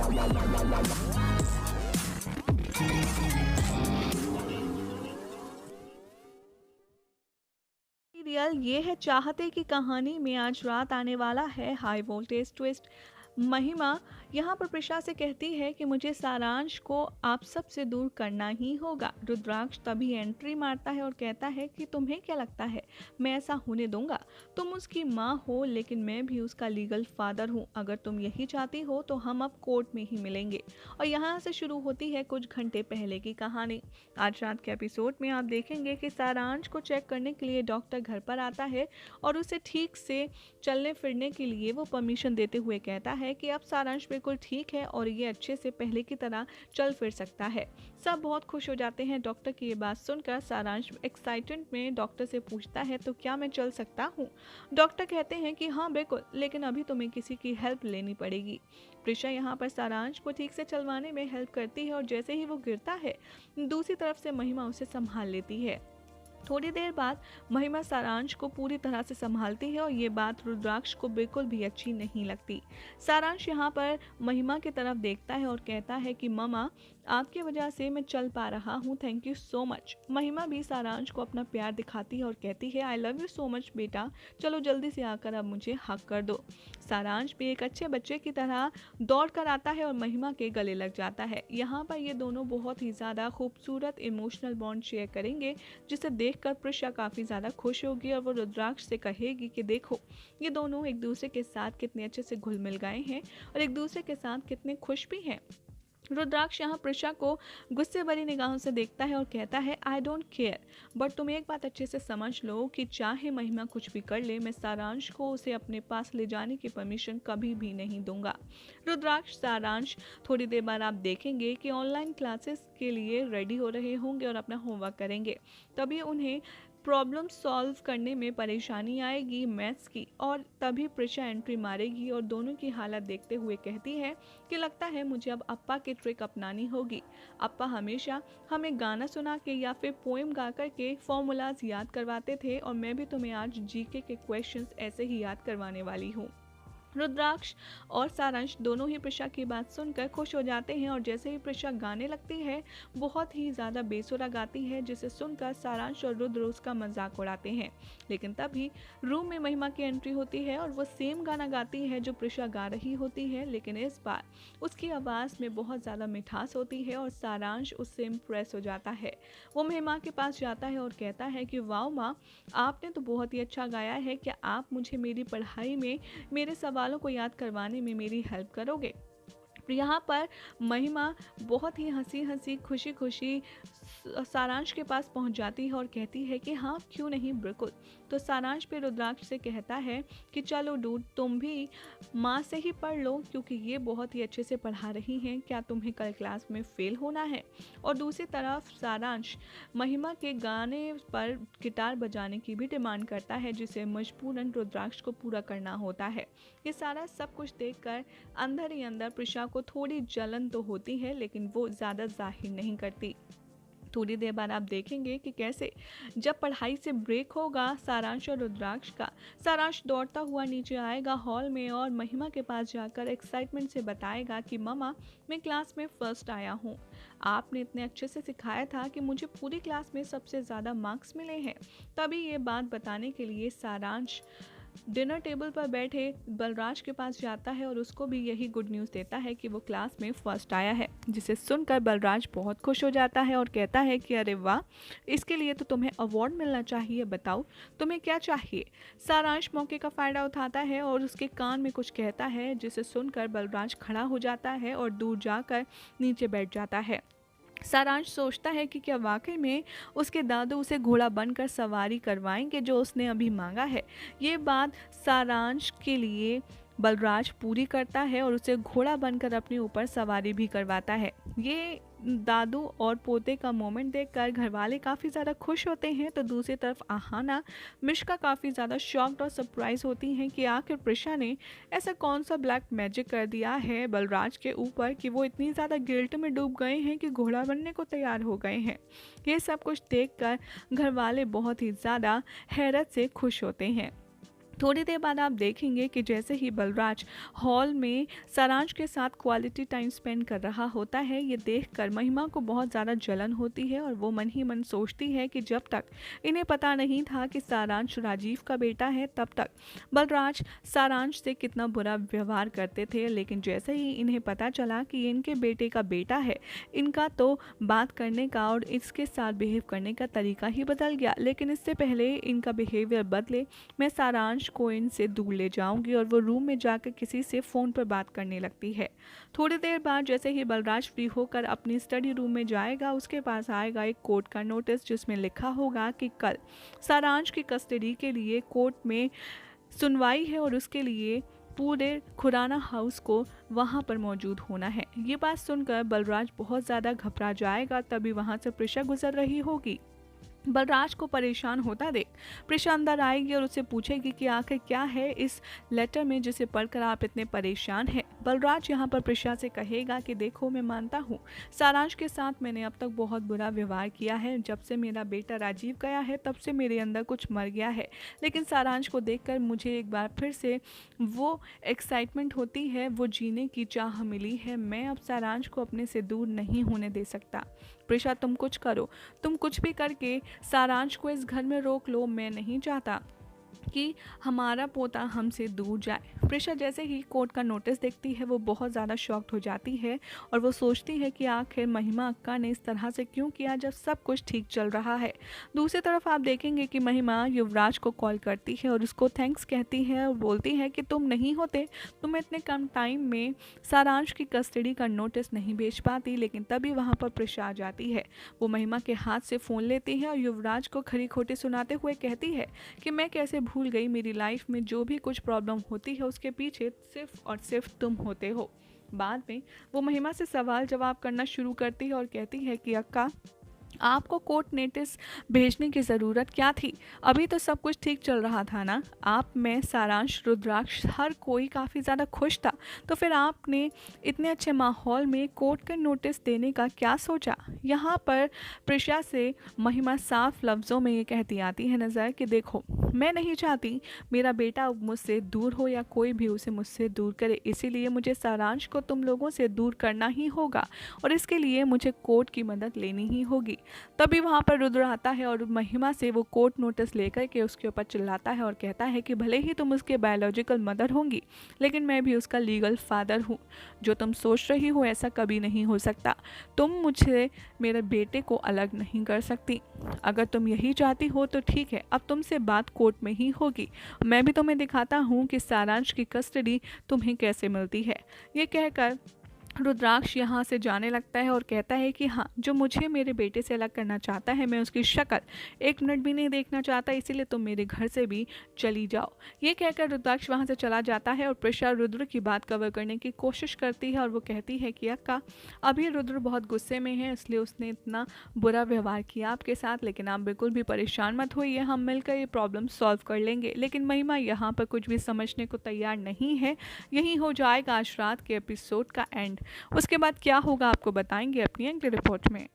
Serial ये है चाहते की कहानी में आज रात आने वाला है हाई वोल्टेज ट्विस्ट। महिमा यहाँ पर प्रिशा से कहती है कि मुझे सारांश को आप सबसे दूर करना ही होगा। रुद्राक्ष तभी एंट्री मारता है और कहता है कि तुम्हें क्या लगता है मैं ऐसा होने दूंगा? तुम उसकी माँ हो लेकिन मैं भी उसका लीगल फादर हूँ। अगर तुम यही चाहती हो तो हम अब कोर्ट में ही मिलेंगे। और यहाँ से शुरू होती है कुछ घंटे पहले की कहानी। आज रात के एपिसोड में आप देखेंगे कि सारांश को चेक करने के लिए डॉक्टर घर पर आता है और उसे ठीक से चलने फिरने के लिए वो परमिशन देते हुए कहता है कि अब सारांश बिल्कुल ठीक है और ये अच्छे से पहले की तरह चल फिर सकता है। सब बहुत खुश हो जाते हैं डॉक्टर की ये बात सुनकर। सारांश एक्साइटेड में डॉक्टर से पूछता है तो क्या मैं चल सकता हूँ? डॉक्टर कहते हैं कि हाँ बिल्कुल, लेकिन अभी तुम्हें किसी की हेल्प लेनी पड़ेगी। प्रिशा यहाँ पर सारांश को ठीक से चलवाने में हेल्प करती है और जैसे ही वो गिरता है दूसरी तरफ से महिमा उसे संभाल लेती है। थोड़ी देर बाद महिमा सारांश को पूरी तरह से संभालती है और ये बात रुद्राक्ष को बिल्कुल भी अच्छी नहीं लगती। सारांश यहाँ पर महिमा की तरफ देखता है और कहता है कि ममा आपकी वजह से मैं चल पा रहा हूँ, थैंक यू सो मच। महिमा भी सारांश को अपना प्यार दिखाती है और कहती है I love you so much बेटा, चलो जल्दी से आकर अब मुझे हक कर दो। सारांश भी एक अच्छे बच्चे की तरह दौड़ कर आता है और महिमा के गले लग जाता है। यहाँ पर ये दोनों बहुत ही ज़्यादा खूबसूरत इमोशनल बॉन्ड शेयर करेंगे जिसे देखकर प्रिशा काफ़ी ज़्यादा खुश होगी और वो रुद्राक्ष से कहेगी कि देखो ये दोनों एक दूसरे के साथ कितने अच्छे से घुल मिल गए हैं और एक दूसरे के साथ कितने खुश भी हैं। रुद्राक्ष यहाँ प्रिशा को गुस्से भरी निगाहों से देखता है और कहता है आई डोंट केयर, बट तुम एक बात अच्छे से समझ लो कि चाहे महिमा कुछ भी कर ले, मैं सारांश को उसे अपने पास ले जाने की परमिशन कभी भी नहीं दूंगा। रुद्राक्ष सारांश थोड़ी देर बाद आप देखेंगे कि ऑनलाइन क्लासेस के लिए रेडी हो रहे होंगे और अपना होमवर्क करेंगे। तभी उन्हें प्रॉब्लम सॉल्व करने में परेशानी आएगी मैथ्स की, और तभी प्रिशा एंट्री मारेगी और दोनों की हालत देखते हुए कहती है कि लगता है मुझे अब अप्पा की ट्रिक अपनानी होगी। अप्पा हमेशा हमें गाना सुना के या फिर पोएम गा कर के फॉर्मूलाज याद करवाते थे और मैं भी तुम्हें आज जीके के क्वेश्चंस ऐसे ही याद करवाने वाली हूँ। रुद्राक्ष और सारांश दोनों ही प्रिशा की बात सुनकर खुश हो जाते हैं और जैसे ही प्रिशा गाने लगती है बहुत ही ज़्यादा बेसुरा गाती है जिसे सुनकर सारांश और रुद्र उसका मजाक उड़ाते हैं। लेकिन तभी रूम में महिमा की एंट्री होती है और वो सेम गाना गाती है जो प्रिशा गा रही होती है, लेकिन इस बार उसकी आवाज़ में बहुत ज़्यादा मिठास होती है और सारांश उससे इम्प्रेस हो जाता है। वो महिमा के पास जाता है और कहता है कि वाह माँ, आपने तो बहुत ही अच्छा गाया है, क्या आप मुझे मेरी पढ़ाई में मेरे सवालों को याद करवाने में मेरी हेल्प करोगे? यहाँ पर महिमा बहुत ही हंसी हंसी खुशी खुशी सारांश के पास पहुंच जाती है और कहती है कि हाँ क्यों नहीं, बिल्कुल। तो सारांश पे रुद्राक्ष से कहता है कि चलो डूड, तुम भी माँ से ही पढ़ लो क्योंकि ये बहुत ही अच्छे से पढ़ा रही हैं, क्या तुम्हें कल क्लास में फेल होना है? और दूसरी तरफ सारांश महिमा के गाने पर गिटार बजाने की भी डिमांड करता है जिसे मजबूरन रुद्राक्ष को पूरा करना होता है। ये सारा सब कुछ देखकर अंदर ही अंदर प्रिशा को थोड़ी जलन तो होती है, लेकिन वो ज़्यादा जाहिर नहीं करती। थोड़ी देर बाद आप देखेंगे कि कैसे जब पढ़ाई से ब्रेक होगा सारांश और रुद्राक्ष का, सारांश दौड़ता हुआ नीचे आएगा हॉल में और महिमा के पास जाकर एक्साइटमेंट से बताएगा कि ममा, मैं क्लास में फर्स्ट आया हूँ। आपने इतने अच्छे से सिखाया था कि मुझे पूरी क्लास में सबसे ज़्यादा मार्क्स मिले हैं। तभी ये बात बताने के लिए सारांश डिनर टेबल पर बैठे बलराज के पास जाता है और उसको भी यही गुड न्यूज़ देता है कि वो क्लास में फर्स्ट आया है, जिसे सुनकर बलराज बहुत खुश हो जाता है और कहता है कि अरे वाह, इसके लिए तो तुम्हें अवार्ड मिलना चाहिए, बताओ तुम्हें क्या चाहिए। सारांश मौके का फ़ायदा उठाता है और उसके कान में कुछ कहता है जिसे सुनकर बलराज खड़ा हो जाता है और दूर जाकर नीचे बैठ जाता है। सारांश सोचता है कि क्या वाकई में उसके दादू उसे घोड़ा बनकर सवारी करवाएंगे जो उसने अभी मांगा है। ये बात सारांश के लिए बलराज पूरी करता है और उसे घोड़ा बनकर अपने ऊपर सवारी भी करवाता है। ये दादू और पोते का मोमेंट देखकर घरवाले काफ़ी ज़्यादा खुश होते हैं, तो दूसरी तरफ आहाना मिश्का काफ़ी ज़्यादा शॉक्ड और सरप्राइज होती हैं कि आखिर प्रिशा ने ऐसा कौन सा ब्लैक मैजिक कर दिया है बलराज के ऊपर कि वो इतनी ज़्यादा गिल्ट में डूब गए हैं कि घोड़ा बनने को तैयार हो गए हैं। ये सब कुछ देखकर घरवाले बहुत ही ज़्यादा हैरत से खुश होते हैं। थोड़ी देर बाद आप देखेंगे कि जैसे ही बलराज हॉल में सारांश के साथ क्वालिटी टाइम स्पेंड कर रहा होता है, ये देखकर महिमा को बहुत ज़्यादा जलन होती है और वो मन ही मन सोचती है कि जब तक इन्हें पता नहीं था कि सारांश राजीव का बेटा है, तब तक बलराज सारांश से कितना बुरा व्यवहार करते थे। लेकिन जैसे ही इन्हें पता चला कि ये इनके बेटे का बेटा है, इनका तो बात करने का और इसके साथ बिहेव करने का तरीका ही बदल गया। लेकिन इससे पहले इनका बिहेवियर बदले, मैं सारांश को इनसे दूर ले जाऊंगी और वो रूम में जाकर किसी से फ़ोन पर बात करने लगती है। थोड़ी देर बाद जैसे ही बलराज फ्री होकर अपनी स्टडी रूम में जाएगा, उसके पास आएगा एक कोर्ट का नोटिस जिसमें लिखा होगा कि कल सारांश की कस्टडी के लिए कोर्ट में सुनवाई है और उसके लिए पूरे खुराना हाउस को वहां पर मौजूद होना है। ये बात सुनकर बलराज बहुत ज़्यादा घबरा जाएगा। तभी वहां से प्रिशा गुजर रही होगी। बलराज को परेशान होता देख प्रिशा अंदर आएगी और उससे पूछेगी कि आखिर क्या है इस लेटर में जिसे पढ़कर आप इतने परेशान हैं। बलराज यहाँ पर प्रिशा से कहेगा कि देखो, मैं मानता हूँ सारांश के साथ मैंने अब तक बहुत बुरा व्यवहार किया है। जब से मेरा बेटा राजीव गया है तब से मेरे अंदर कुछ मर गया है। लेकिन सारांश को देखकर मुझे एक बार फिर से वो एक्साइटमेंट होती है, वो जीने की चाह मिली है। मैं अब सारांश को अपने से दूर नहीं होने दे सकता। प्रिशा, तुम कुछ करो, तुम कुछ भी करके सारांश को इस घर में रोक लो। मैं नहीं चाहता कि हमारा पोता हमसे दूर जाए। प्रिशा जैसे ही कोर्ट का नोटिस देखती है, वो बहुत ज़्यादा शॉक्ड हो जाती है और वो सोचती है कि आखिर महिमा अक्का ने इस तरह से क्यों किया जब सब कुछ ठीक चल रहा है। दूसरी तरफ आप देखेंगे कि महिमा युवराज को कॉल करती है और उसको थैंक्स कहती है और बोलती है कि तुम नहीं होते तो मैं इतने कम टाइम में सारांश की कस्टडी का नोटिस नहीं भेज पाती। लेकिन तभी वहाँ पर प्रिशा आ जाती है। वो महिमा के हाथ से फ़ोन लेती है और युवराज को खरी खोटी सुनाते हुए कहती है कि मैं कैसे भूल गई, मेरी लाइफ में जो भी कुछ प्रॉब्लम होती है उसके पीछे सिर्फ और सिर्फ तुम होते हो। बाद में वो महिमा से सवाल जवाब करना शुरू करती है और कहती है कि अक्का, आपको कोर्ट नोटिस भेजने की ज़रूरत क्या थी? अभी तो सब कुछ ठीक चल रहा था ना। आप, मैं, सारांश, रुद्राक्ष, हर कोई काफ़ी ज़्यादा खुश था। तो फिर आपने इतने अच्छे माहौल में कोर्ट का नोटिस देने का क्या सोचा? यहाँ पर प्रिशा से महिमा साफ लफ्ज़ों में ये कहती आती है नज़र कि देखो, मैं नहीं चाहती मेरा बेटा मुझसे दूर हो या कोई भी उसे मुझसे दूर करे। इसीलिए मुझे सारांश को तुम लोगों से दूर करना ही होगा और इसके लिए मुझे कोर्ट की मदद लेनी ही होगी। तभी वहाँ पर रुद्र आता है और महिमा से वो कोर्ट नोटिस लेकर के उसके ऊपर चिल्लाता है और कहता है कि भले ही तुम उसके बायोलॉजिकल मदर होंगी, लेकिन मैं भी उसका लीगल फादर हूँ। जो तुम सोच रही हो ऐसा कभी नहीं हो सकता। तुम मुझे, मेरे बेटे को अलग नहीं कर सकती। अगर तुम यही चाहती हो तो ठीक है, अब तुमसे बात कोर्ट में ही होगी। मैं भी तुम्हें दिखाता हूँ कि सारांश की कस्टडी तुम्हें कैसे मिलती है। ये कहकर रुद्राक्ष यहाँ से जाने लगता है और कहता है कि हाँ, जो मुझे मेरे बेटे से अलग करना चाहता है, मैं उसकी शक्ल एक मिनट भी नहीं देखना चाहता, इसीलिए तुम मेरे घर से भी चली जाओ। ये कहकर रुद्राक्ष वहाँ से चला जाता है और प्रिशा रुद्र की बात कवर करने की कोशिश करती है और वो कहती है कि अक्का, अभी रुद्र बहुत गुस्से में है, इसलिए उसने इतना बुरा व्यवहार किया आपके साथ। लेकिन आप बिल्कुल भी परेशान मत होइए, हम मिलकर ये प्रॉब्लम सॉल्व कर लेंगे। लेकिन महिमा यहाँ पर कुछ भी समझने को तैयार नहीं है। यही हो जाएगा आज रात के एपिसोड का एंड। उसके बाद क्या होगा आपको बताएंगे अपनी अगली रिपोर्ट में।